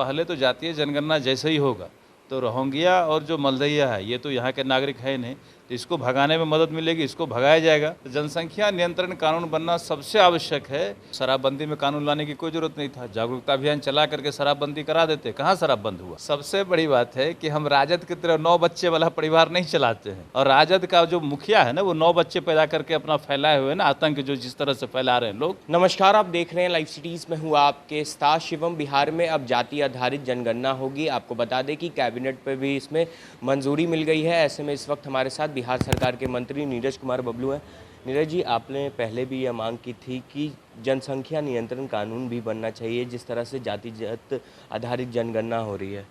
पहले तो जातीय जनगणना जैसे ही होगा तो रोहिंग्या और जो मलदहिया है ये तो यहाँ के नागरिक है नहीं, तो इसको भगाने में मदद मिलेगी, इसको भगाया जाएगा। तो जनसंख्या नियंत्रण कानून बनना सबसे आवश्यक है। शराबबंदी में कानून लाने की कोई जरूरत नहीं था, जागरूकता अभियान चला करके शराबबंदी करा देते, कहाँ शराब बंद हुआ। सबसे बड़ी बात है कि हम राजद की तरह 9 बच्चे वाला परिवार नहीं चलाते हैं, और राजद का जो मुखिया है ना वो 9 बच्चे पैदा करके अपना फैलाए हुए ना आतंक जो जिस तरह से फैला रहे हैं लोग। नमस्कार, आप देख रहे हैं लाइव सिटीज़ में हूँ आपके साथ शिवम। बिहार में अब जाति आधारित जनगणना होगी। आपको बता दें कि कैबिनेट पर भी इसमें मंजूरी मिल गई है। ऐसे में इस वक्त हमारे साथ बिहार सरकार के मंत्री नीरज कुमार बबलू हैं। नीरज जी, आपने पहले भी यह मांग की थी कि जनसंख्या नियंत्रण कानून भी बनना चाहिए, जिस तरह से जातिगत आधारित जनगणना हो रही है।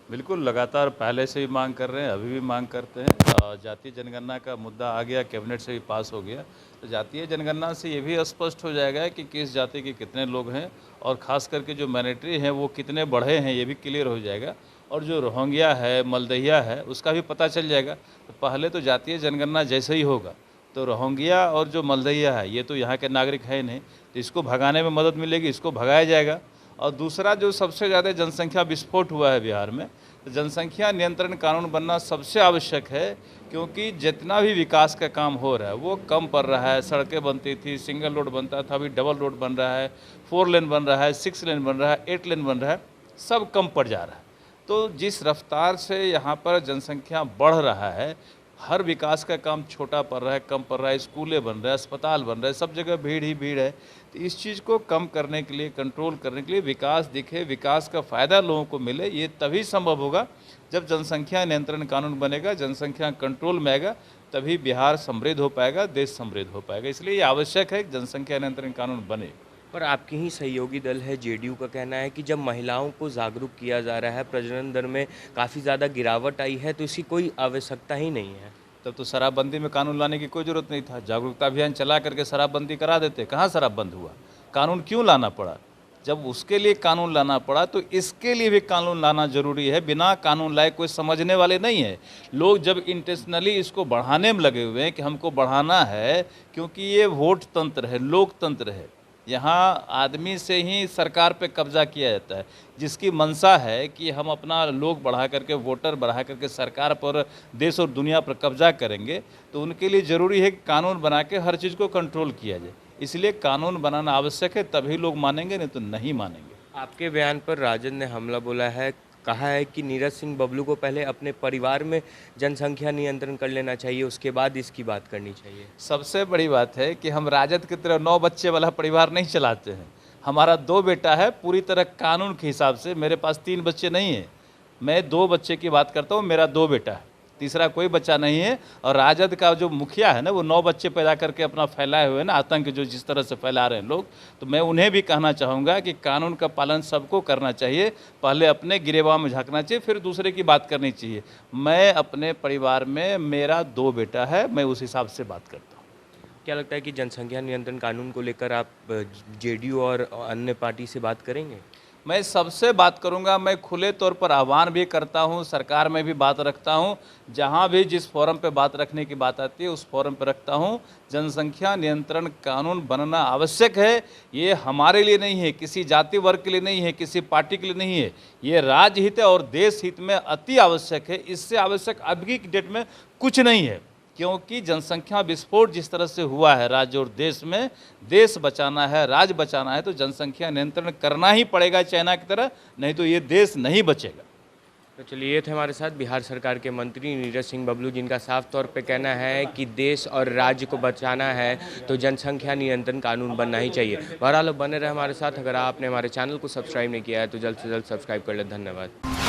बिल्कुल, लगातार पहले से भी मांग कर रहे हैं, अभी भी मांग करते हैं। जातीय जनगणना का मुद्दा आ गया, कैबिनेट से भी पास हो गया। तो जातीय जनगणना से ये भी स्पष्ट हो जाएगा कि किस जाति के कितने लोग हैं, और ख़ास करके जो माइनॉरिटी हैं वो कितने बढ़े हैं, ये भी क्लियर हो जाएगा। और जो रोहिंग्या है, मलदहिया है, उसका भी पता चल जाएगा। तो पहले तो जातीय जनगणना जैसे ही होगा तो रोहिंग्या और जो मलदहिया है ये तो यहाँ के नागरिक है नहीं, तो इसको भगाने में मदद मिलेगी, इसको भगाया जाएगा। और दूसरा जो सबसे ज़्यादा जनसंख्या विस्फोट हुआ है बिहार में, तो जनसंख्या नियंत्रण कानून बनना सबसे आवश्यक है, क्योंकि जितना भी विकास का काम हो रहा है वो कम पड़ रहा है। सड़कें बनती थी, सिंगल रोड बनता था, अभी डबल रोड बन रहा है, 4 लेन बन रहा है, 6 लेन बन रहा है, 8 लेन बन रहा है, सब कम पड़ जा रहा है। तो जिस रफ्तार से यहाँ पर जनसंख्या बढ़ रहा है, हर विकास का काम छोटा पड़ रहा है, कम पड़ रहा है, स्कूलें बन रहे हैं, अस्पताल बन रहे हैं, सब जगह भीड़ ही भीड़ है। तो इस चीज़ को कम करने के लिए, कंट्रोल करने के लिए, विकास दिखे, विकास का फ़ायदा लोगों को मिले, ये तभी संभव होगा जब जनसंख्या नियंत्रण कानून बनेगा, जनसंख्या कंट्रोल में आएगा, तभी बिहार समृद्ध हो पाएगा, देश समृद्ध हो पाएगा। इसलिए ये आवश्यक है कि जनसंख्या नियंत्रण कानून बने। पर आपके ही सहयोगी दल है जेडीयू का कहना है कि जब महिलाओं को जागरूक किया जा रहा है, प्रजनन दर में काफ़ी ज़्यादा गिरावट आई है, तो इसकी कोई आवश्यकता ही नहीं है। तब तो शराबबंदी में कानून लाने की कोई ज़रूरत नहीं था, जागरूकता अभियान चला करके शराबबंदी करा देते, कहाँ शराब बंद हुआ। कानून क्यों लाना पड़ा? जब उसके लिए कानून लाना पड़ा तो इसके लिए भी कानून लाना जरूरी है। बिना कानून लाए कोई समझने वाले नहीं है। लोग जब इंटेंशनली इसको बढ़ाने में लगे हुए हैं कि हमको बढ़ाना है, क्योंकि ये वोट तंत्र है, लोकतंत्र है, यहाँ आदमी से ही सरकार पे कब्जा किया जाता है। जिसकी मंशा है कि हम अपना लोग बढ़ा करके, वोटर बढ़ा करके सरकार पर, देश और दुनिया पर कब्जा करेंगे, तो उनके लिए ज़रूरी है कि कानून बना के हर चीज़ को कंट्रोल किया जाए। इसलिए कानून बनाना आवश्यक है, तभी लोग मानेंगे, नहीं तो नहीं मानेंगे। आपके बयान पर राजद ने हमला बोला है, कहा है कि नीरज सिंह बबलू को पहले अपने परिवार में जनसंख्या नियंत्रण कर लेना चाहिए, उसके बाद इसकी बात करनी चाहिए। सबसे बड़ी बात है कि हम राजद की तरह 9 बच्चे वाला परिवार नहीं चलाते हैं। हमारा 2 बेटा है, पूरी तरह कानून के हिसाब से। मेरे पास 3 बच्चे नहीं हैं, मैं 2 बच्चे की बात करता हूँ। मेरा 2 बेटा है, तीसरा कोई बच्चा नहीं है। और राजद का जो मुखिया है ना वो 9 बच्चे पैदा करके अपना फैलाए हुए ना आतंक जो जिस तरह से फैला रहे हैं लोग, तो मैं उन्हें भी कहना चाहूँगा कि कानून का पालन सबको करना चाहिए। पहले अपने गिरेबान में झांकना चाहिए, फिर दूसरे की बात करनी चाहिए। मैं अपने परिवार में, मेरा 2 बेटा है, मैं उस हिसाब से बात करता हूँ। क्या लगता है कि जनसंख्या नियंत्रण कानून को लेकर आप जेडीयू और अन्य पार्टी से बात करेंगे? मैं सबसे बात करूंगा। मैं खुले तौर पर आह्वान भी करता हूं, सरकार में भी बात रखता हूं, जहां भी जिस फोरम पे बात रखने की बात आती है उस फोरम पे रखता हूं। जनसंख्या नियंत्रण कानून बनना आवश्यक है। ये हमारे लिए नहीं है, किसी जाति वर्ग के लिए नहीं है, किसी पार्टी के लिए नहीं है, ये राज्य हित और देश हित में अति आवश्यक है। इससे आवश्यक अभी की डेट में कुछ नहीं है, क्योंकि जनसंख्या विस्फोट जिस तरह से हुआ है राज्य और देश में, देश बचाना है, राज्य बचाना है, तो जनसंख्या नियंत्रण करना ही पड़ेगा चाइना की तरह, नहीं तो ये देश नहीं बचेगा। तो चलिए, ये थे हमारे साथ बिहार सरकार के मंत्री नीरज सिंह बबलू, जिनका साफ तौर पे कहना है कि देश और राज्य को बचाना है तो जनसंख्या नियंत्रण कानून बनना ही चाहिए। बहरहाल बने रहे हमारे साथ। अगर आपने हमारे चैनल को सब्सक्राइब नहीं किया है तो जल्द से जल्द सब्सक्राइब कर ले। धन्यवाद।